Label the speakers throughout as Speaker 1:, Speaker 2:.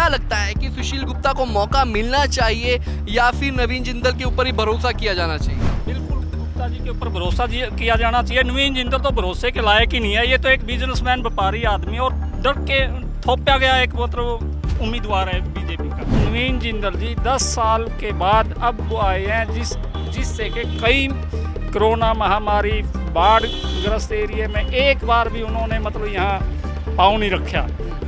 Speaker 1: क्या लगता है कि सुशील गुप्ता को मौका मिलना चाहिए या फिर नवीन जिंदल के ऊपर ही भरोसा किया जाना चाहिए?
Speaker 2: बिल्कुल गुप्ता जी के ऊपर भरोसा किया जाना चाहिए। नवीन जिंदल तो भरोसे के लायक ही नहीं है। ये तो एक बिजनेसमैन व्यापारी आदमी और डर के थोपा गया एक मतलब उम्मीदवार है बीजेपी का। नवीन जिंदल जी 10 साल के बाद अब वो आए हैं जिससे कि कई कोरोना महामारी बाढ़ ग्रस्त एरिया में एक बार भी उन्होंने मतलब यहाँ पाँव नहीं रखा।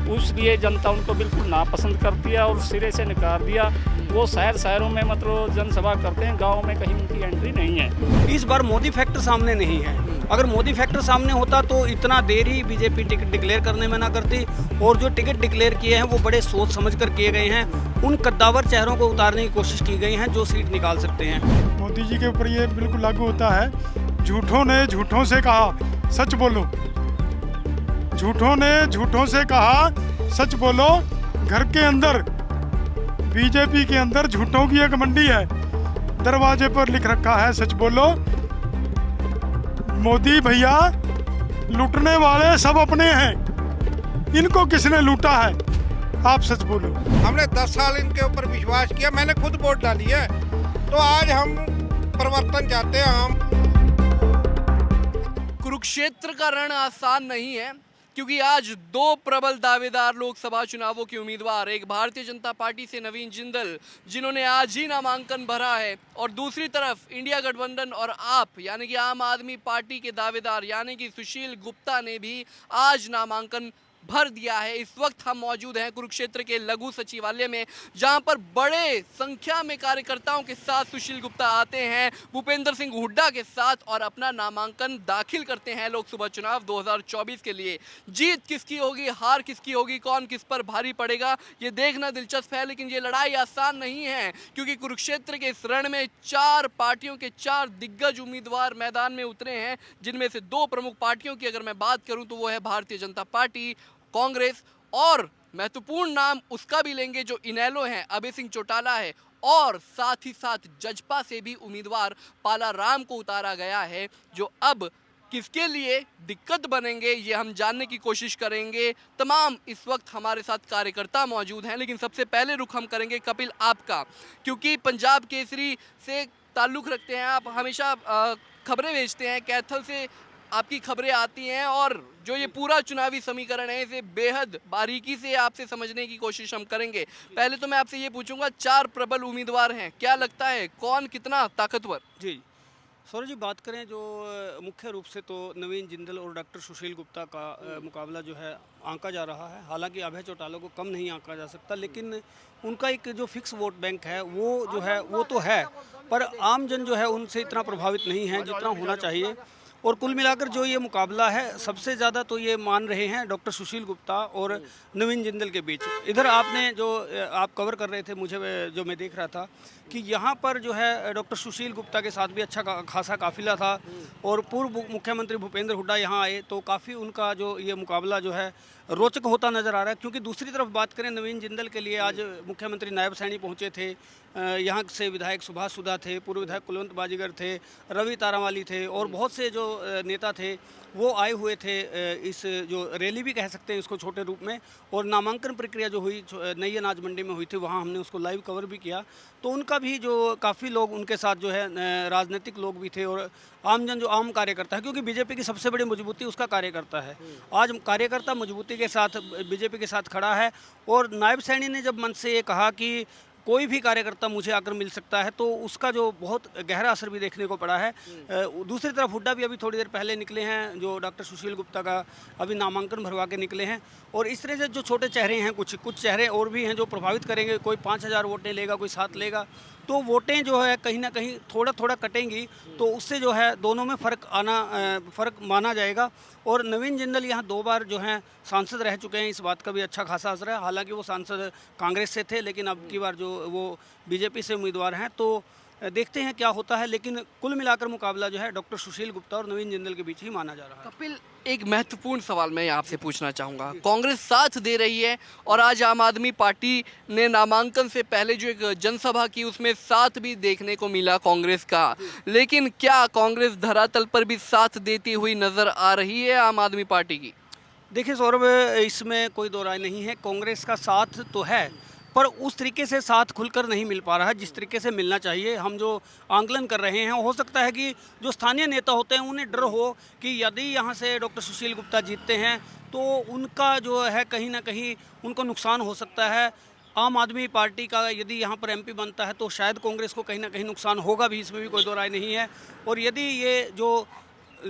Speaker 2: उसलिए जनता उनको बिल्कुल नापसंद करती है और सिरे से नकार दिया। वो शहरों में मतलब जनसभा करते हैं, गाँव में कहीं उनकी एंट्री नहीं है।
Speaker 3: इस बार मोदी फैक्टर सामने नहीं है। अगर मोदी फैक्टर सामने होता तो इतना देरी बीजेपी टिकट डिक्लेयर करने में ना करती, और जो टिकट डिक्लेयर किए हैं वो बड़े सोच समझ कर किए गए हैं। उन कद्दावर चेहरों को उतारने की कोशिश की गई है जो सीट निकाल सकते हैं।
Speaker 4: मोदी जी के ऊपर ये बिल्कुल लागू होता है। झूठों ने झूठों से कहा सच बोलो, झूठों ने झूठों से कहा सच बोलो। घर के अंदर बीजेपी के अंदर झूठों की एक मंडी है, दरवाजे पर लिख रखा है सच बोलो। मोदी भैया लूटने वाले सब अपने हैं, इनको किसने लूटा है? आप सच बोलो।
Speaker 5: हमने 10 साल इनके ऊपर विश्वास किया, मैंने खुद वोट डाली है, तो आज हम परिवर्तन चाहते हैं। हम
Speaker 1: कुरुक्षेत्र का रण आसान नहीं है, क्योंकि आज दो प्रबल दावेदार लोकसभा चुनावों के उम्मीदवार, एक भारतीय जनता पार्टी से नवीन जिंदल जिन्होंने आज ही नामांकन भरा है, और दूसरी तरफ इंडिया गठबंधन और आप यानी कि आम आदमी पार्टी के दावेदार यानी कि सुशील गुप्ता ने भी आज नामांकन भर दिया है। इस वक्त हम मौजूद हैं कुरुक्षेत्र के लघु सचिवालय में, जहां पर बड़े संख्या में कार्यकर्ताओं के साथ सुशील गुप्ता आते हैं भूपेंद्र सिंह हुड्डा के साथ और अपना नामांकन दाखिल करते हैं लोकसभा चुनाव 2024 के लिए। जीत किसकी होगी, हार किसकी होगी, कौन किस पर भारी पड़ेगा, ये देखना दिलचस्प है। लेकिन ये लड़ाई आसान नहीं है, क्योंकि कुरुक्षेत्र के इस रण में 4 पार्टियों के 4 दिग्गज उम्मीदवार मैदान में उतरे हैं, जिनमें से 2 प्रमुख पार्टियों की अगर मैं बात करूं तो वो है भारतीय जनता पार्टी, कांग्रेस, और महत्वपूर्ण नाम उसका भी लेंगे जो इनेलो हैं, अभय सिंह चौटाला है, और साथ ही साथ जजपा से भी उम्मीदवार पाला राम को उतारा गया है, जो अब किसके लिए दिक्कत बनेंगे ये हम जानने की कोशिश करेंगे। तमाम इस वक्त हमारे साथ कार्यकर्ता मौजूद हैं, लेकिन सबसे पहले रुख हम करेंगे कपिल आपका, क्योंकि पंजाब केसरी से ताल्लुक़ रखते हैं आप, हमेशा खबरें भेजते हैं, कैथल से आपकी खबरें आती हैं, और जो ये पूरा चुनावी समीकरण है इसे बेहद बारीकी से आपसे समझने की कोशिश हम करेंगे। पहले तो मैं आपसे ये पूछूंगा, 4 प्रबल उम्मीदवार हैं, क्या लगता है कौन कितना ताकतवर?
Speaker 3: जी सौरभ जी, बात करें जो मुख्य रूप से तो नवीन जिंदल और डॉक्टर सुशील गुप्ता का मुकाबला जो है आंका जा रहा है। हालांकि अभय चौटाला को कम नहीं आंका जा सकता, लेकिन उनका एक जो फिक्स वोट बैंक है वो जो है वो तो है, पर आम जन जो है उनसे इतना प्रभावित नहीं है जितना होना चाहिए। और कुल मिलाकर जो ये मुकाबला है सबसे ज़्यादा तो ये मान रहे हैं डॉक्टर सुशील गुप्ता और नवीन जिंदल के बीच। इधर आपने जो आप कवर कर रहे थे, मुझे जो मैं देख रहा था कि यहाँ पर जो है डॉक्टर सुशील गुप्ता के साथ भी अच्छा खासा काफिला था, और पूर्व मुख्यमंत्री भूपेंद्र हुड्डा यहाँ आए तो काफ़ी उनका जो ये मुकाबला जो है रोचक होता नज़र आ रहा है। क्योंकि दूसरी तरफ बात करें, नवीन जिंदल के लिए आज मुख्यमंत्री नायब सैनी पहुँचे थे, यहाँ से विधायक सुभाष सुधा थे, पूर्व विधायक कुलवंत बाजीगर थे, रवि तारावाली थे, और बहुत से जो नेता थे वो आए हुए थे। इस जो रैली भी कह सकते हैं इसको छोटे रूप में, और नामांकन प्रक्रिया जो हुई नई अनाज मंडी में हुई थी, वहाँ हमने उसको लाइव कवर भी किया। तो उनका भी जो काफ़ी लोग उनके साथ जो है राजनीतिक लोग भी थे, और आमजन जो आम कार्यकर्ता है, क्योंकि बीजेपी की सबसे बड़ी मजबूती उसका कार्यकर्ता है। आज कार्यकर्ता मजबूती के साथ बीजेपी के साथ खड़ा है, और नायब सैनी ने जब मंच से ये कहा कि कोई भी कार्यकर्ता मुझे आकर मिल सकता है, तो उसका जो बहुत गहरा असर भी देखने को पड़ा है। दूसरी तरफ हुड्डा भी अभी थोड़ी देर पहले निकले हैं, जो डॉक्टर सुशील गुप्ता का अभी नामांकन भरवा के निकले हैं। और इस तरह से जो छोटे चेहरे हैं, कुछ चेहरे और भी हैं जो प्रभावित करेंगे। कोई 5000 वोटें लेगा, कोई 7 लेगा, तो वोटें जो है कहीं ना कहीं थोड़ा थोड़ा कटेंगी, तो उससे जो है दोनों में फ़र्क माना जाएगा। और नवीन जिंदल यहाँ 2 बार जो हैं सांसद रह चुके हैं, इस बात का भी अच्छा खासा असर है। हालांकि वो सांसद कांग्रेस से थे, लेकिन अब की बार जो वो बीजेपी से उम्मीदवार हैं, तो देखते हैं क्या होता है। लेकिन कुल मिलाकर मुकाबला जो है डॉक्टर सुशील गुप्ता और नवीन जिंदल के बीच ही माना जा रहा है।
Speaker 1: कपिल, एक महत्वपूर्ण सवाल मैं आपसे पूछना चाहूँगा। कांग्रेस साथ दे रही है, और आज आम आदमी पार्टी ने नामांकन से पहले जो एक जनसभा की उसमें साथ भी देखने को मिला कांग्रेस का, लेकिन क्या कांग्रेस धरातल पर भी साथ देती हुई नज़र आ रही है आम आदमी पार्टी की?
Speaker 3: देखिए सौरभ, इसमें कोई दो राय नहीं है, कांग्रेस का साथ तो है, पर उस तरीके से साथ खुलकर नहीं मिल पा रहा है जिस तरीके से मिलना चाहिए। हम जो आंकलन कर रहे हैं, हो सकता है कि जो स्थानीय नेता होते हैं उन्हें डर हो कि यदि यहाँ से डॉक्टर सुशील गुप्ता जीतते हैं तो उनका जो है कहीं ना कहीं उनको नुकसान हो सकता है। आम आदमी पार्टी का यदि यहाँ पर एमपी बनता है तो शायद कांग्रेस को कहीं ना कहीं नुकसान होगा भी, इसमें भी कोई दो राय नहीं है। और यदि ये जो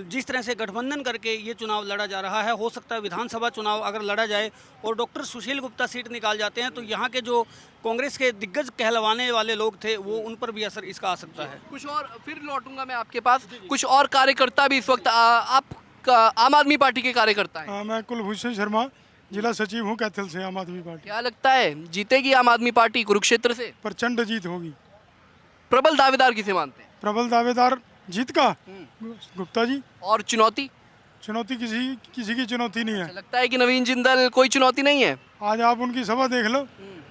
Speaker 3: जिस तरह से गठबंधन करके ये चुनाव लड़ा जा रहा है, हो सकता है विधानसभा चुनाव अगर लड़ा जाए और डॉक्टर सुशील गुप्ता सीट निकाल जाते हैं तो यहाँ के जो कांग्रेस के दिग्गज कहलवाने वाले लोग थे वो उन पर भी असर इसका आ सकता है।
Speaker 1: कुछ और फिर लौटूंगा मैं आपके पास। कुछ और कार्यकर्ता भी इस वक्त आप आम आदमी पार्टी के कार्यकर्ता हैं।
Speaker 4: मैं कुलभूषण शर्मा, जिला सचिव हूँ कैथल से, आम आदमी पार्टी।
Speaker 1: क्या लगता है जीतेगी आम आदमी पार्टी कुरुक्षेत्र से?
Speaker 4: प्रचंड जीत होगी।
Speaker 1: प्रबल दावेदार किसे मानते हैं?
Speaker 4: प्रबल दावेदार जीत का गुप्ता जी।
Speaker 1: और चुनौती?
Speaker 4: चुनौती किसी की चुनौती नहीं है।
Speaker 1: लगता है कि नवीन जिंदल कोई चुनौती नहीं है?
Speaker 4: आज आप उनकी सभा देख लो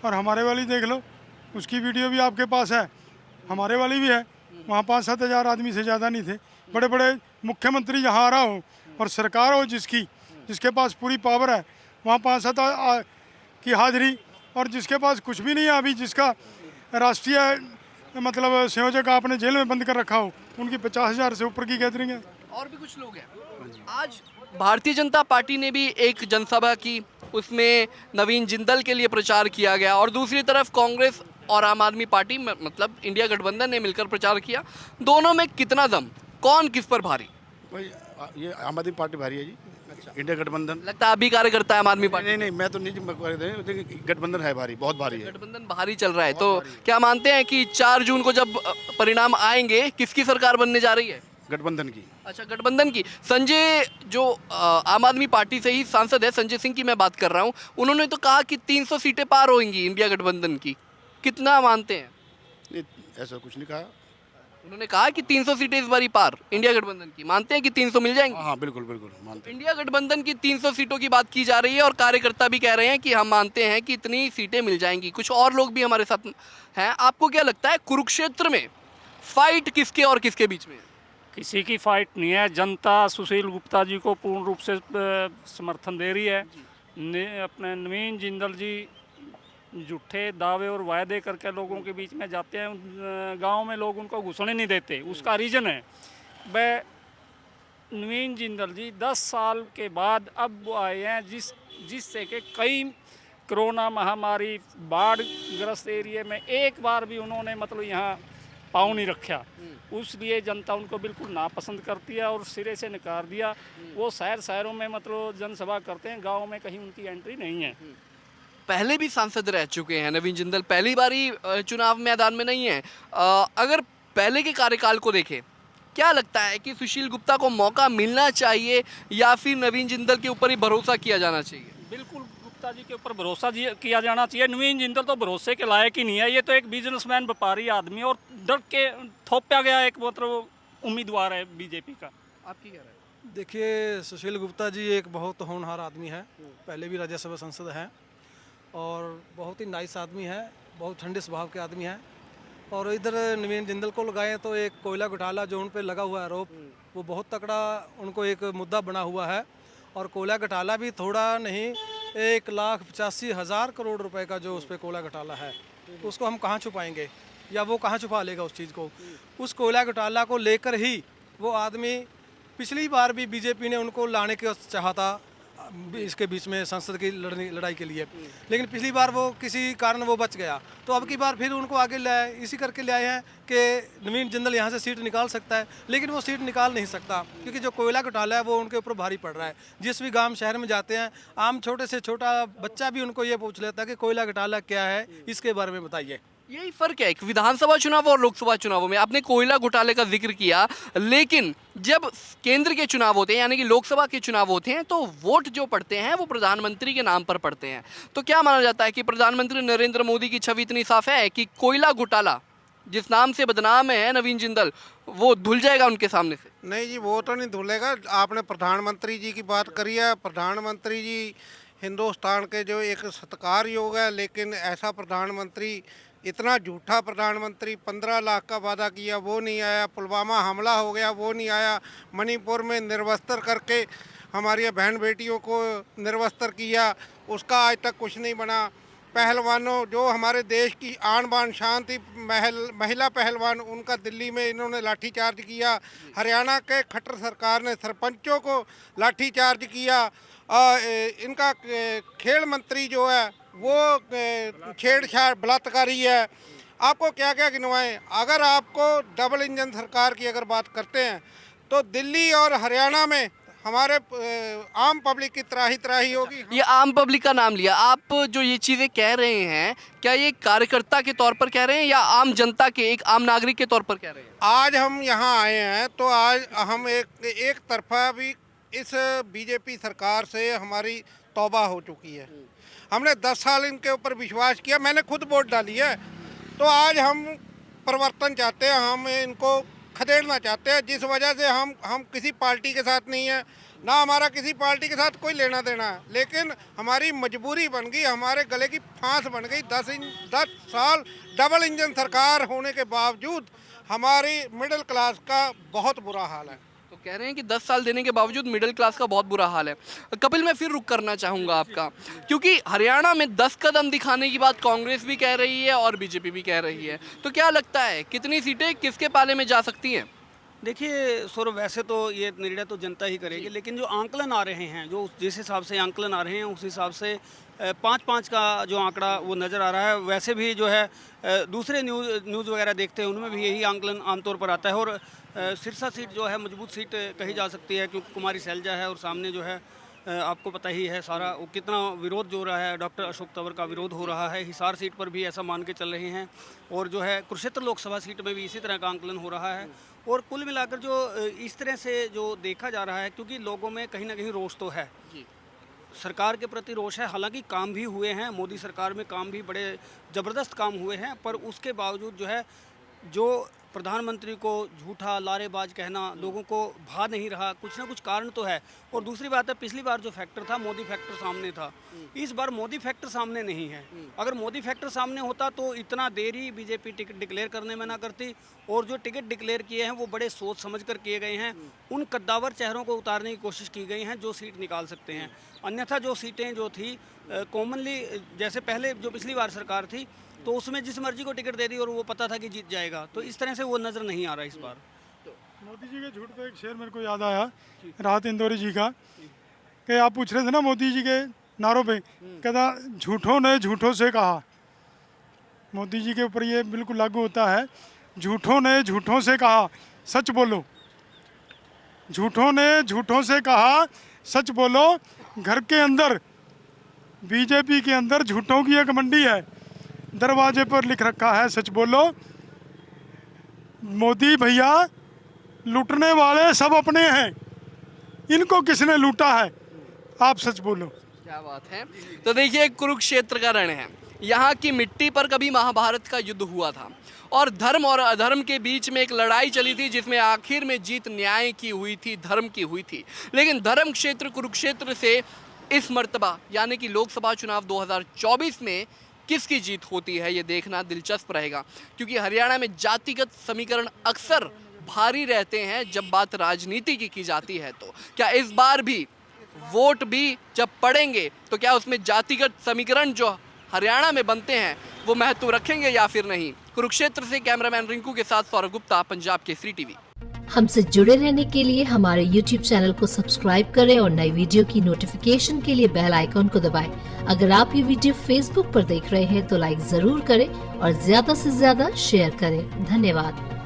Speaker 4: और हमारे वाली देख लो, उसकी वीडियो भी आपके पास है, हमारे वाली भी है। वहाँ 5-7 हज़ार आदमी से ज़्यादा नहीं थे। बड़े बड़े मुख्यमंत्री जहाँ आ रहा हो और सरकार हो जिसके पास पूरी पावर है, वहाँ 5-7 की हाजिरी, और जिसके पास कुछ भी नहीं है अभी, जिसका राष्ट्रीय मतलब संयोजक आपने जेल में बंद कर रखा हो, उनकी 50,000 से ऊपर की गैदरिंग है।
Speaker 1: और भी कुछ लोग हैं। आज भारतीय जनता पार्टी ने भी एक जनसभा की, उसमें नवीन जिंदल के लिए प्रचार किया गया, और दूसरी तरफ कांग्रेस और आम आदमी पार्टी मतलब इंडिया गठबंधन ने मिलकर प्रचार किया। दोनों में कितना दम, कौन किस पर भारी?
Speaker 6: भाई ये आम आदमी पार्टी भारी है जी। इंडिया गठबंधन
Speaker 1: लगता है आप भी कार्यकर्ता है आम आदमी पार्टी?
Speaker 6: नहीं, मैं तो नहीं, गठबंधन है भारी, बहुत भारी है।
Speaker 1: गठबंधन भारी चल रहा है। तो क्या मानते हैं कि 4 जून को जब परिणाम आएंगे किसकी सरकार बनने जा रही है?
Speaker 6: गठबंधन की।
Speaker 1: अच्छा, गठबंधन की। संजय जो आम आदमी पार्टी से ही सांसद है, संजय सिंह की मैं बात कर रहा हूँ, उन्होंने तो कहा कि 300 सीटें पार होंगी इंडिया गठबंधन की। कितना मानते हैं?
Speaker 6: नहीं, ऐसा कुछ नहीं कहा।
Speaker 1: उन्होंने कहा कि 300 सीटें इस बारी पार इंडिया गठबंधन की। मानते हैं कि 300 मिल जाएंगी?
Speaker 6: हाँ, बिल्कुल मानते हैं।
Speaker 1: इंडिया गठबंधन की 300 सीटों की बात की जा रही है और कार्यकर्ता भी कह रहे हैं कि हम मानते हैं कि इतनी सीटें मिल जाएंगी। कुछ और लोग भी हमारे साथ हैं। आपको क्या लगता है कुरुक्षेत्र में फाइट किसके और किसके बीच में है?
Speaker 2: किसी की फाइट नहीं है। जनता सुशील गुप्ता जी को पूर्ण रूप से समर्थन दे रही है। अपने नवीन जिंदल जी झूठे दावे और वायदे करके लोगों के बीच में जाते हैं, गांव में लोग उनको घुसने नहीं देते। उसका रीज़न है वह नवीन जिंदल जी 10 साल के बाद अब वो आए हैं जिससे कि कई कोरोना महामारी बाढ़ ग्रस्त एरिया में एक बार भी उन्होंने मतलब यहाँ पाँव नहीं रखा। उसलिए जनता उनको बिल्कुल नापसंद करती है और सिरे से नकार दिया। वो शहरों में मतलब जनसभा करते हैं, गाँव में कहीं उनकी एंट्री नहीं है।
Speaker 1: पहले भी सांसद रह चुके हैं नवीन जिंदल, पहली बारी चुनाव मैदान में नहीं है। अगर पहले के कार्यकाल को देखें, क्या लगता है कि सुशील गुप्ता को मौका मिलना चाहिए या फिर नवीन जिंदल के ऊपर ही भरोसा किया जाना चाहिए?
Speaker 2: बिल्कुल गुप्ता जी के ऊपर भरोसा किया जाना चाहिए। नवीन जिंदल तो भरोसे के लायक ही नहीं है। ये तो एक बिजनेसमैन, व्यापारी आदमी और डर के थोपा गया एक मतलब उम्मीदवार है बीजेपी का।
Speaker 1: आपकी क्या राय है?
Speaker 7: देखिए, सुशील गुप्ता जी एक बहुत होनहार आदमी है, पहले भी राज्यसभा सांसद हैं और बहुत ही नाइस आदमी है, बहुत ठंडे स्वभाव के आदमी हैं। और इधर नवीन जिंदल को लगाएं तो एक कोयला घोटाला जो उन पर लगा हुआ है आरोप, वो बहुत तगड़ा उनको एक मुद्दा बना हुआ है। और कोयला घोटाला भी थोड़ा नहीं, 1,85,000 करोड़ रुपए का जो उस पर कोयला घोटाला है, तो उसको हम कहाँ छुपाएंगे या वो कहाँ छुपा लेगा उस चीज़ को? उस कोयला घोटाला को लेकर ही वो आदमी पिछली बार भी बीजेपी ने उनको लाने के चाहा था इसके बीच में संसद की लड़ाई के लिए, लेकिन पिछली बार वो किसी कारण वो बच गया। तो अब की बार फिर उनको आगे ले आए, इसी करके ले आए हैं कि नवीन जिंदल यहाँ से सीट निकाल सकता है, लेकिन वो सीट निकाल नहीं सकता क्योंकि जो कोयला घोटाला है वो उनके ऊपर भारी पड़ रहा है। जिस भी गांव शहर में जाते हैं, आम छोटे से छोटा बच्चा भी उनको ये पूछ लेता है कि कोयला घोटाला क्या है, इसके बारे में बताइए।
Speaker 1: यही फर्क है कि विधानसभा चुनाव और लोकसभा चुनावों में आपने कोयला घोटाले का जिक्र किया, लेकिन जब केंद्र के चुनाव होते हैं यानी कि लोकसभा के चुनाव होते हैं तो वोट जो पड़ते हैं वो प्रधानमंत्री के नाम पर पड़ते हैं। तो क्या माना जाता है कि प्रधानमंत्री नरेंद्र मोदी की छवि इतनी साफ है कि कोयला घोटाला जिस नाम से बदनाम है नवीन जिंदल, वो धुल जाएगा उनके सामने से?
Speaker 5: नहीं जी, वो तो नहीं धुलेगा। आपने प्रधानमंत्री जी की बात करी है। प्रधानमंत्री जी हिंदुस्तान के जो एक सत्कार योग है, लेकिन ऐसा प्रधानमंत्री, इतना झूठा प्रधानमंत्री, 15 लाख का वादा किया वो नहीं आया, पुलवामा हमला हो गया वो नहीं आया, मणिपुर में निर्वस्त्र करके हमारी बहन बेटियों को निर्वस्त्र किया, उसका आज तक कुछ नहीं बना। पहलवानों, जो हमारे देश की आन बान शान थी, महिला पहलवान, उनका दिल्ली में इन्होंने लाठीचार्ज किया। हरियाणा के खट्टर सरकार ने सरपंचों को लाठीचार्ज किया। इनका खेल मंत्री जो है वो छेड़छाड़ बलात्कारी है। आपको क्या क्या गिनवाएं? अगर आपको डबल इंजन सरकार की अगर बात करते हैं तो दिल्ली और हरियाणा में हमारे आम पब्लिक की त्राही होगी।
Speaker 1: ये आम पब्लिक का नाम लिया, आप जो ये चीज़ें कह रहे हैं, क्या ये कार्यकर्ता के तौर पर कह रहे हैं या आम जनता के, एक आम नागरिक के तौर पर कह रहे हैं?
Speaker 5: आज हम यहाँ आए हैं तो आज हम एक तरफा भी इस बीजेपी सरकार से हमारी तौबा हो चुकी है। हमने 10 साल इनके ऊपर विश्वास किया, मैंने खुद वोट डाली है। तो आज हम परिवर्तन चाहते हैं, हम इनको खदेड़ना चाहते हैं, जिस वजह से हम किसी पार्टी के साथ नहीं है, ना हमारा किसी पार्टी के साथ कोई लेना देना है, लेकिन हमारी मजबूरी बन गई, हमारे गले की फांस बन गई। 10 साल डबल इंजन सरकार होने के बावजूद हमारी मिडिल क्लास का बहुत बुरा हाल है।
Speaker 1: तो कह रहे हैं कि 10 साल देने के बावजूद मिडिल क्लास का बहुत बुरा हाल है। कपिल, मैं फिर रुक करना चाहूँगा आपका, क्योंकि हरियाणा में 10 कदम दिखाने की बात कांग्रेस भी कह रही है और बीजेपी भी कह रही है, तो क्या लगता है कितनी सीटें किसके पाले में जा सकती हैं?
Speaker 3: देखिए सौरभ, वैसे तो ये निर्णय तो जनता ही करेगी, लेकिन जो आंकलन आ रहे हैं, जो जिस हिसाब से आंकलन आ रहे हैं उस हिसाब से 5-5 का जो आंकड़ा वो नज़र आ रहा है। वैसे भी जो है दूसरे न्यूज़ वगैरह देखते हैं उनमें भी यही आंकलन आमतौर पर आता है। और सिरसा सीट जो है मजबूत सीट कही जा सकती है, क्योंकि कुमारी सैलजा है और सामने जो है आपको पता ही है सारा वो कितना विरोध जो हो रहा है, डॉक्टर अशोक तंवर का विरोध हो रहा है। हिसार सीट पर भी ऐसा मान के चल रहे हैं, और जो है कुरुक्षेत्र लोकसभा सीट में भी इसी तरह का आंकलन हो रहा है। और कुल मिलाकर जो इस तरह से जो देखा जा रहा है, क्योंकि लोगों में कहीं ना कहीं रोष तो है, सरकार के प्रति रोष है। हालांकि काम भी हुए हैं, मोदी सरकार में काम भी बड़े ज़बरदस्त काम हुए हैं, पर उसके बावजूद जो है जो प्रधानमंत्री को झूठा लारेबाज कहना लोगों को भा नहीं रहा, कुछ ना कुछ कारण तो है। और दूसरी बात है, पिछली बार जो फैक्टर था मोदी फैक्टर सामने था, इस बार मोदी फैक्टर सामने नहीं है। अगर मोदी फैक्टर सामने होता तो इतना देर ही बीजेपी टिकट डिक्लेयर करने में ना करती, और जो टिकट डिक्लेयर किए हैं वो बड़े सोच समझ कर किए गए हैं। उन कद्दावर चेहरों को उतारने की कोशिश की गई हैं जो सीट निकाल सकते हैं। अन्यथा जो सीटें जो थी कॉमनली, जैसे पहले जो पिछली बार सरकार थी तो उसमें जिस मर्जी को टिकट दे दी और वो पता था कि जीत जाएगा, तो इस तरह से वो नज़र नहीं आ रहा इस बार।
Speaker 4: मोदी जी के झूठ पे एक शेर मेरे को याद आया, राहत इंदौरी जी का, कि आप पूछ रहे थे ना मोदी जी के नारों पे, कहता झूठों ने झूठों से कहा। मोदी जी के ऊपर ये बिल्कुल लागू होता है। झूठों ने झूठों से कहा सच बोलो, झूठों ने झूठों से कहा सच बोलो। घर के अंदर, बीजेपी के अंदर झूठों की एक मंडी है, दरवाजे पर लिख रखा है सच बोलो। मोदी भैया लूटने वाले सब अपने हैं, इनको किसने लूटा है, आप सच बोलो।
Speaker 1: क्या बात है। तो देखिए, कुरुक्षेत्र का रण है, यहाँ की मिट्टी पर कभी महाभारत का युद्ध हुआ था, और धर्म और अधर्म के बीच में एक लड़ाई चली थी, जिसमें आखिर में जीत न्याय की हुई थी, धर्म की हुई थी। लेकिन धर्म क्षेत्र कुरुक्षेत्र से इस मर्तबा यानी कि लोकसभा चुनाव 2024 में किसकी जीत होती है, ये देखना दिलचस्प रहेगा, क्योंकि हरियाणा में जातिगत समीकरण अक्सर भारी रहते हैं जब बात राजनीति की जाती है। तो क्या इस बार भी वोट भी जब पड़ेंगे तो क्या उसमें जातिगत समीकरण जो हरियाणा में बनते हैं वो महत्व रखेंगे या फिर नहीं? कुरुक्षेत्र से कैमरामैन रिंकू के साथ सौरभ गुप्ता, पंजाब केसरी टीवी।
Speaker 8: हमसे जुड़े रहने के लिए हमारे YouTube चैनल को सब्सक्राइब करें और नई वीडियो की नोटिफिकेशन के लिए बेल आइकॉन को दबाएं। अगर आप ये वीडियो Facebook पर देख रहे हैं तो लाइक जरूर करें और ज्यादा से ज्यादा शेयर करें। धन्यवाद।